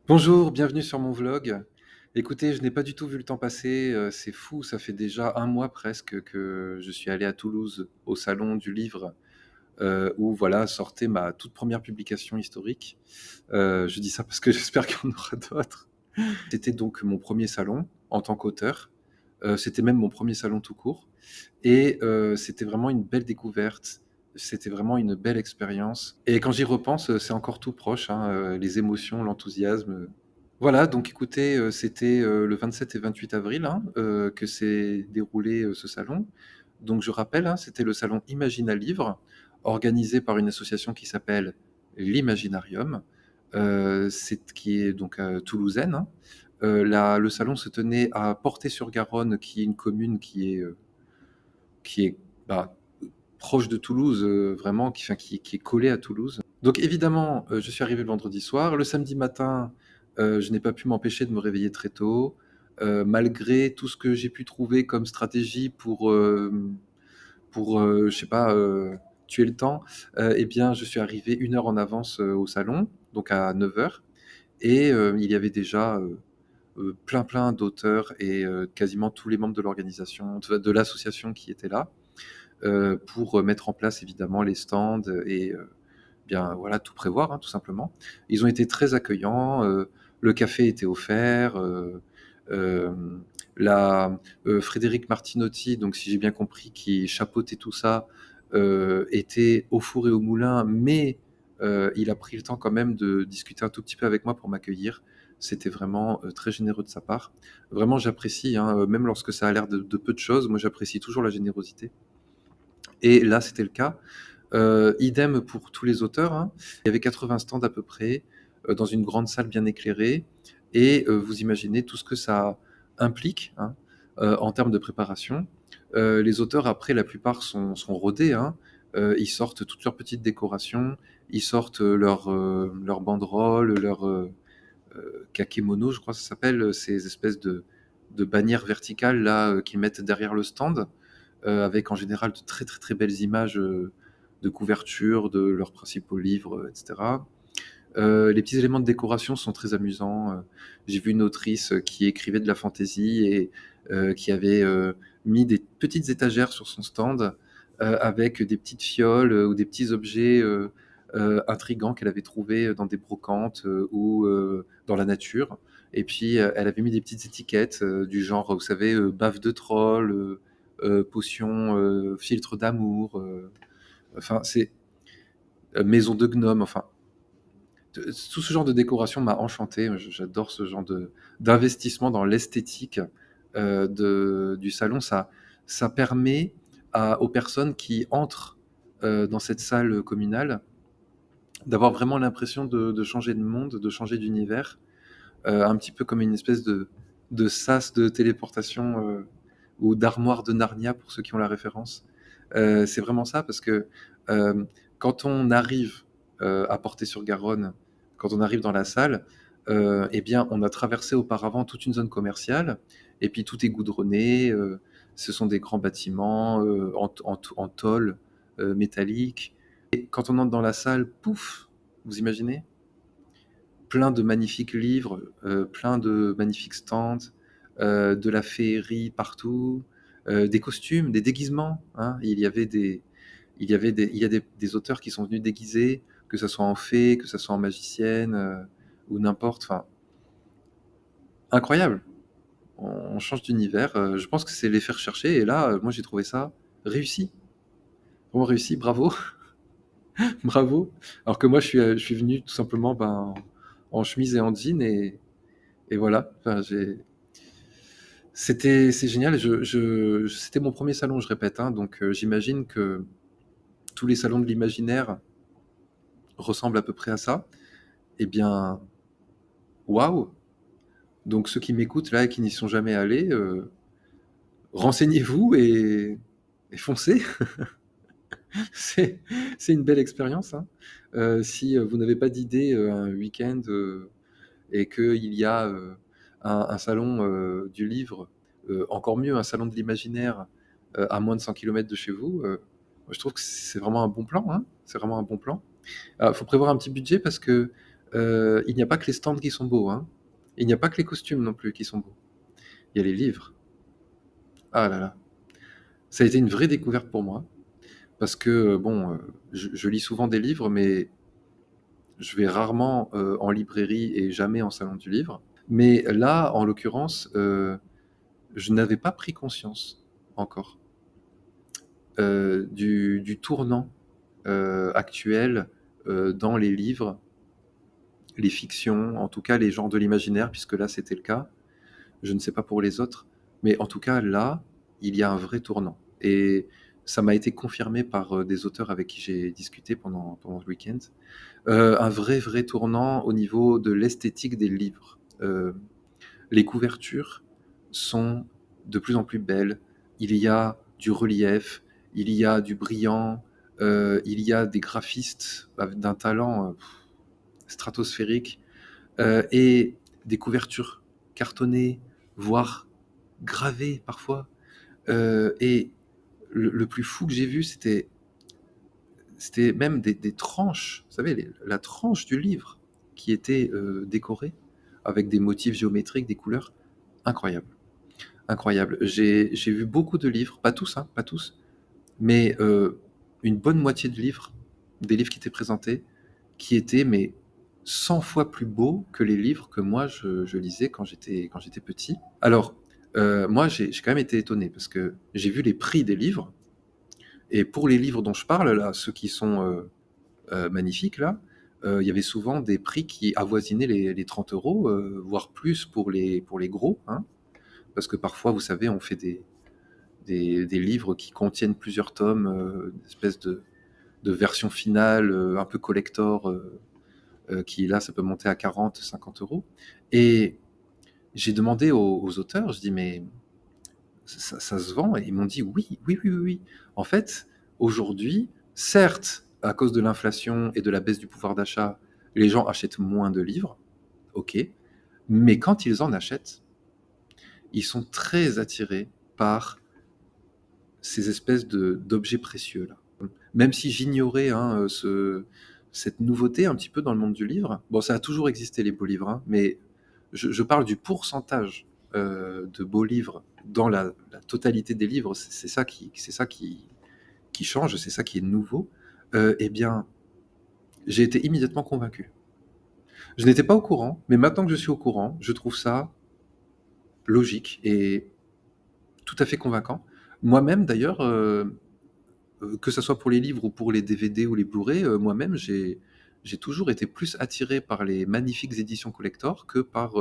Bonjour, bienvenue sur mon vlog. Écoutez, je n'ai pas du tout vu le temps passer, c'est fou, ça fait déjà un mois presque que je suis allé à Toulouse au salon du livre, où voilà sortait ma toute première publication historique. Je dis ça parce que j'espère qu'il y en aura d'autres. C'était donc mon premier salon en tant qu'auteur, c'était même mon premier salon tout court et c'était vraiment une belle découverte. C'était vraiment une belle expérience et quand j'y repense, c'est encore tout proche, hein, les émotions, l'enthousiasme. Voilà, donc écoutez, c'était, le 27 et 28 avril, hein, que s'est déroulé, ce salon. Donc je rappelle, hein, c'était le salon Imagina Livre, organisé par une association qui s'appelle l'Imaginarium, c'est qui est donc, toulousaine, hein. Le salon se tenait à Portet-sur-Garonne, qui est une commune qui est, bah, proche de Toulouse, vraiment, qui est collée à Toulouse. Donc évidemment, je suis arrivé le vendredi soir. Le samedi matin, je n'ai pas pu m'empêcher de me réveiller très tôt, malgré tout ce que j'ai pu trouver comme stratégie pour, je sais pas, tuer le temps. Et bien, je suis arrivé 1 heure en avance, au salon, donc à 9 heures, et il y avait déjà, plein d'auteurs et quasiment tous les membres de l'organisation, de l'association qui étaient là, pour mettre en place évidemment les stands et bien voilà, tout prévoir, hein, tout simplement. Ils ont été très accueillants, le café était offert, hem, la Frédéric Martinotti, donc si j'ai bien compris, qui chapeautait tout ça, était au four et au moulin, mais il a pris le temps quand même de discuter un tout petit peu avec moi pour m'accueillir. C'était vraiment, très généreux de sa part. Vraiment j'apprécie, hein, même lorsque ça a l'air de peu de choses, moi j'apprécie toujours la générosité et là, c'était le cas. Idem pour tous les auteurs, hein. Il y avait 80 stands à peu près, dans une grande salle bien éclairée et vous imaginez tout ce que ça implique, hein, en termes de préparation. Les auteurs après la plupart sont rodés, hein. Ils sortent toutes leurs petites décorations, ils sortent, leurs banderoles, kakémono, je crois que ça s'appelle, ces espèces de bannières verticales là, qu'ils mettent derrière le stand, avec en général de très, très, très belles images, de couverture de leurs principaux livres, et cetera. Les petits éléments de décoration sont très amusants, j'ai vu une autrice, qui écrivait de la fantaisie et qui avait, mis des petites étagères sur son stand, avec des petites fioles, ou des petits objets, intrigants qu'elle avait trouvés, dans des brocantes, ou dans la nature, et puis, elle avait mis des petites étiquettes, du genre, vous savez, baffe de troll, potion, filtre d'amour, enfin c'est maison de gnome, enfin tout ce genre de décoration m'a enchanté. J'adore ce genre d'investissement dans l'esthétique, du salon. Ça permet aux personnes qui entrent, dans cette salle communale, d'avoir vraiment l'impression de changer de monde, de changer d'univers, un petit peu comme une espèce de sas de téléportation, ou d'armoire de Narnia pour ceux qui ont la référence. C'est vraiment ça parce que, quand on arrive, à Portet-sur-Garonne, quand on arrive dans la salle, et bien, on a traversé auparavant toute une zone commerciale et puis tout est goudronné, ce sont des grands bâtiments, en tôle, métallique, et quand on entre dans la salle, pouf! Vous imaginez? Plein de magnifiques livres, plein de magnifiques stands, de la féerie partout, des costumes, des déguisements, hein. Il y a des auteurs qui sont venus déguisés, que ça soit en fée, que ça soit en magicienne, ou n'importe, enfin, incroyable! On change d'univers, je pense que c'est les faire chercher et là, moi j'ai trouvé ça réussi, vraiment réussi, bravo, bravo. Alors que moi je suis venu tout simplement, ben, en chemise et en jean et voilà, enfin c'est génial. C'était mon premier salon, je répète, hein, donc j'imagine que tous les salons de l'imaginaire ressemblent à peu près à ça. Eh bien, waouh! Donc ceux qui m'écoutent là et qui n'y sont jamais allés, renseignez-vous et foncez. C'est c'est une belle expérience, hein. Si, vous n'avez pas d'idée, un week-end, et qu'il y a, un salon, du livre, encore mieux un salon de l'imaginaire, à moins de 100 kilomètres de chez vous, moi je trouve que c'est vraiment un bon plan, hein. C'est vraiment un bon plan. Alors, il faut prévoir un petit budget parce que, Il n'y a pas que les stands qui sont beaux, hein. Il n'y a pas que les costumes non plus qui sont beaux. Il y a les livres. Ah là là, ça a été une vraie découverte pour moi parce que, bon, je lis souvent des livres, mais je vais rarement, en librairie et jamais en salon du livre. Mais là, en l'occurrence, je n'avais pas pris conscience encore, du tournant, actuel, dans les livres, les fictions, en tout cas les genres de l'imaginaire puisque là c'était le cas. Je ne sais pas pour les autres, mais en tout cas là, il y a un vrai tournant et ça m'a été confirmé par, des auteurs avec qui j'ai discuté pendant le week-end. Un vrai, vrai tournant au niveau de l'esthétique des livres. Les couvertures sont de plus en plus belles. Il y a du relief, il y a du brillant, il y a des graphistes d'un talent, stratosphérique, et des couvertures cartonnées, voire gravées parfois. Et le plus fou que j'ai vu, c'était même des tranches, vous savez, la tranche du livre qui était décorée avec des motifs géométriques, des couleurs. Incroyable, incroyable. J'ai vu beaucoup de livres, pas tous, hein, pas tous, mais une bonne moitié de livres, des livres qui étaient présentés, qui étaient mais 100 fois plus beaux que les livres que moi je lisais quand j'étais petit. Alors, moi j'ai quand même été étonné parce que j'ai vu les prix des livres, et pour les livres dont je parle là, ceux qui sont magnifiques là, il y avait souvent des prix qui avoisinaient les 30 euros, voire plus pour les gros, hein, parce que parfois, vous savez, on fait des livres qui contiennent plusieurs tomes, une espèce de version finale, un peu collector, qui là, ça peut monter à 40, 50 euros. Et j'ai demandé aux auteurs, je dis, mais ça se vend? Et ils m'ont dit, oui, oui, oui, oui, oui. En fait, aujourd'hui, certes, à cause de l'inflation et de la baisse du pouvoir d'achat, les gens achètent moins de livres, ok, mais quand ils en achètent, ils sont très attirés par ces espèces d'objets précieux là. Même si j'ignorais, hein, cette nouveauté un petit peu dans le monde du livre, bon, ça a toujours existé les beaux livres, hein, mais je parle du pourcentage de beaux livres dans la totalité des livres, c'est ça qui change, c'est ça qui est nouveau. Eh bien, j'ai été immédiatement convaincu. Je n'étais pas au courant, mais maintenant que je suis au courant, je trouve ça logique et tout à fait convaincant. Moi-même, d'ailleurs, que ça soit pour les livres ou pour les DVD ou les Blu-ray, moi-même, j'ai toujours été plus attiré par les magnifiques éditions collector que par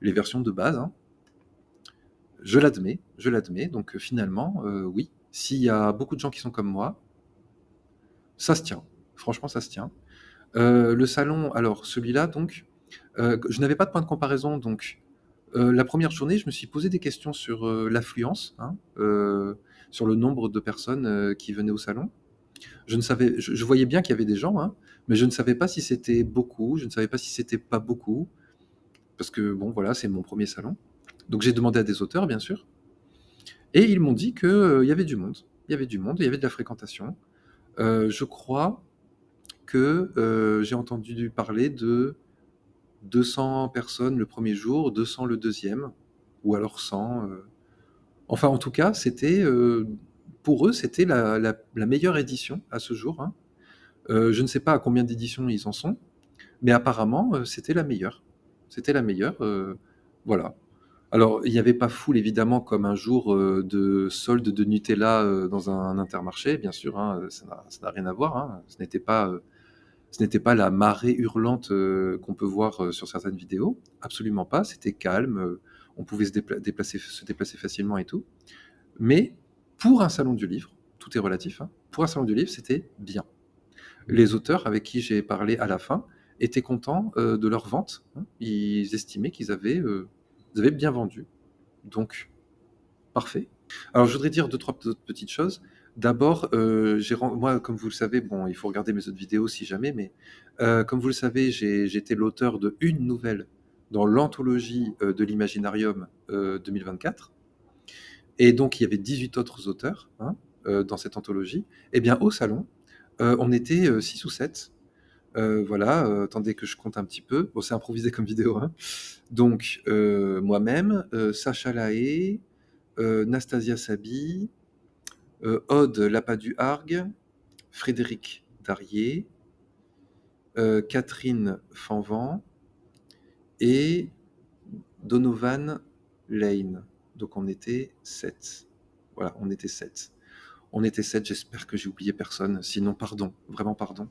les versions de base, hein. Je l'admets, je l'admets. Donc finalement, oui, s'il y a beaucoup de gens qui sont comme moi, ça se tient. Franchement, ça se tient. Le salon, alors celui-là, donc, je n'avais pas de point de comparaison, donc la première journée, je me suis posé des questions sur l'affluence, hein, sur le nombre de personnes qui venaient au salon. Je voyais bien qu'il y avait des gens, hein, mais je ne savais pas si c'était beaucoup, je ne savais pas si c'était pas beaucoup, parce que bon, voilà, c'est mon premier salon. Donc j'ai demandé à des auteurs, bien sûr, et ils m'ont dit que il y avait du monde. Il y avait du monde, il y avait de la fréquentation. Je crois que j'ai entendu parler de 200 personnes le premier jour, 200 le deuxième, ou alors 100. Enfin, en tout cas, c'était pour eux, c'était la meilleure édition à ce jour, hein. Je ne sais pas à combien d'éditions ils en sont, mais apparemment, c'était la meilleure. C'était la meilleure, voilà. Alors, il n'y avait pas foule évidemment comme un jour, de solde de Nutella, dans un Intermarché, bien sûr, hein, ça n'a rien à voir, hein. Ce n'était pas la marée hurlante, qu'on peut voir, sur certaines vidéos. Absolument pas, c'était calme, on pouvait se déplacer facilement et tout. Mais pour un salon du livre, tout est relatif, hein, pour un salon du livre, c'était bien. Les auteurs avec qui j'ai parlé à la fin étaient contents de leur vente, hein. Ils estimaient ils avaient bien vendu. Donc, parfait. Alors, je voudrais dire deux, trois autres petites choses. D'abord, moi, comme vous le savez, bon, il faut regarder mes autres vidéos si jamais, mais comme vous le savez, j'étais l'auteur de une nouvelle dans l'anthologie de l'Imaginarium 2024. Et donc, il y avait 18 autres auteurs, hein, dans cette anthologie. Eh bien, au salon, on était 6 ou 7. Voilà, attendez que je compte un petit peu. Bon, c'est improvisé comme vidéo, hein. Donc, moi-même, Sacha Lahaye, Nastasia Saby, Aude Lapadu-Hargue, Frédéric Darié, Catherine Fanvant et Donovan Lane. Donc on était 7. Voilà, on était 7. On était 7, j'espère que j'ai oublié personne, sinon pardon, vraiment pardon.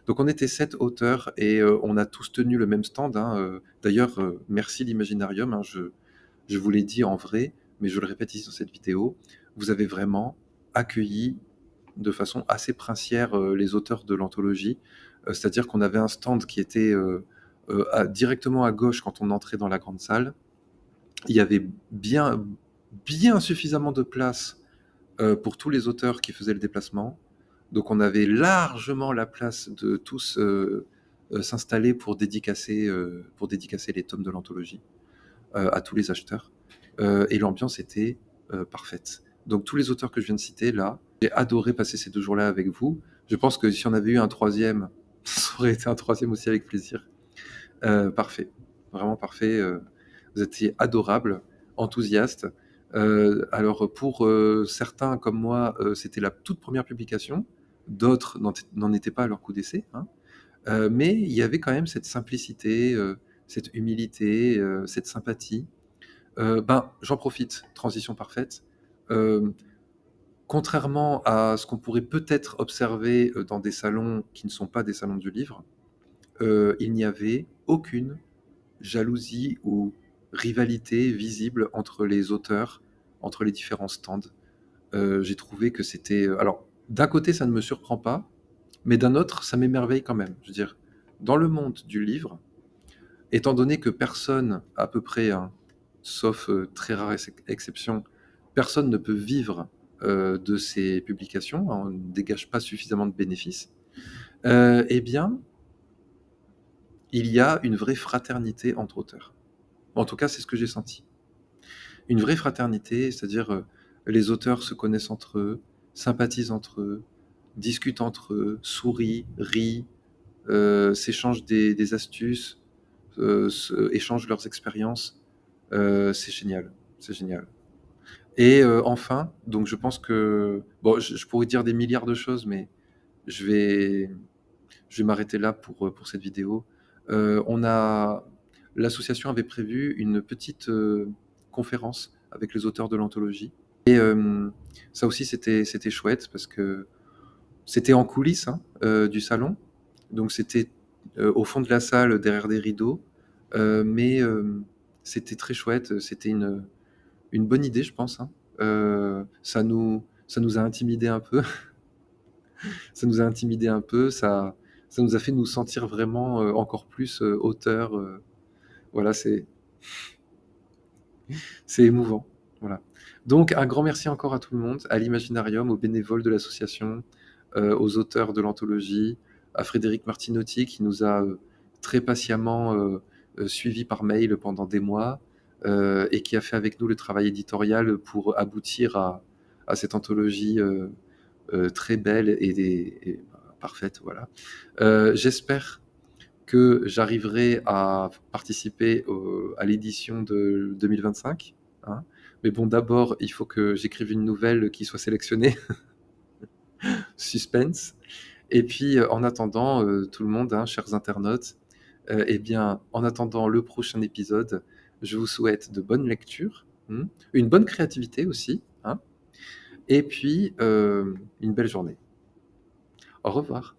Donc on était 7 auteurs et on a tous tenu le même stand, hein. D'ailleurs, merci l'Imaginarium, hein, je vous l'ai dit en vrai, mais je le répète ici dans cette vidéo, vous avez vraiment accueilli de façon assez princière les auteurs de l'anthologie. C'est-à-dire qu'on avait un stand qui était directement à gauche quand on entrait dans la grande salle. Il y avait bien suffisamment de place pour tous les auteurs qui faisaient le déplacement. Donc on avait largement la place de tous s'installer pour dédicacer les tomes de l'anthologie à tous les acheteurs. Et l'ambiance était parfaite. Donc tous les auteurs que je viens de citer là, j'ai adoré passer ces 2 jours-là avec vous. Je pense que si on avait eu un troisième, ça aurait été un troisième aussi avec plaisir. Parfait, vraiment parfait. Vous étiez adorables, enthousiastes. Alors pour certains comme moi, c'était la toute première publication. D'autres n'en étaient pas à leur coup d'essai, hein. Mais il y avait quand même cette simplicité, cette humilité, cette sympathie. Ben, j'en profite, transition parfaite. Euh, Contrairement à ce qu'on pourrait peut-être observer dans des salons qui ne sont pas des salons du livre, il n'y avait aucune jalousie ou rivalité visible entre les auteurs, entre les différents stands. J'ai trouvé que c'était... Alors, d'un côté, ça ne me surprend pas, mais d'un autre, ça m'émerveille quand même. Je veux dire, dans le monde du livre, étant donné que personne, à peu près, hein, sauf très rare exception, personne ne peut vivre de ces publications, hein, on ne dégage pas suffisamment de bénéfices, eh bien, il y a une vraie fraternité entre auteurs. En tout cas, c'est ce que j'ai senti. Une vraie fraternité, c'est-à-dire les auteurs se connaissent entre eux, sympathisent entre eux, discutent entre eux, sourient, rient, s'échangent des astuces, échangent leurs expériences. C'est génial, c'est génial. Et enfin, donc je pense que bon, je pourrais dire des milliards de choses, mais je vais, je vais m'arrêter là pour cette vidéo. On a, l'association avait prévu une petite conférence avec les auteurs de l'anthologie. Et ça aussi, c'était chouette parce que c'était en coulisses hein, du salon. Donc c'était au fond de la salle, derrière des rideaux. Mais c'était très chouette. C'était une bonne idée, je pense, hein. Ça nous a intimidé un peu. Ça nous a intimidé un peu. Ça nous a fait nous sentir vraiment encore plus auteurs. Voilà, c'est émouvant. Voilà. Donc, un grand merci encore à tout le monde, à l'Imaginarium, aux bénévoles de l'association, aux auteurs de l'anthologie, à Frédéric Martinotti qui nous a très patiemment suivis par mail pendant des mois et qui a fait avec nous le travail éditorial pour aboutir à cette anthologie très belle et parfaite. Voilà. J'espère que j'arriverai à participer à l'édition de 2025, hein. Mais bon, d'abord, il faut que j'écrive une nouvelle qui soit sélectionnée. Suspense. Et puis, en attendant, tout le monde, hein, chers internautes, eh bien, en attendant le prochain épisode, je vous souhaite de bonnes lectures, une bonne créativité aussi, hein, et puis une belle journée. Au revoir.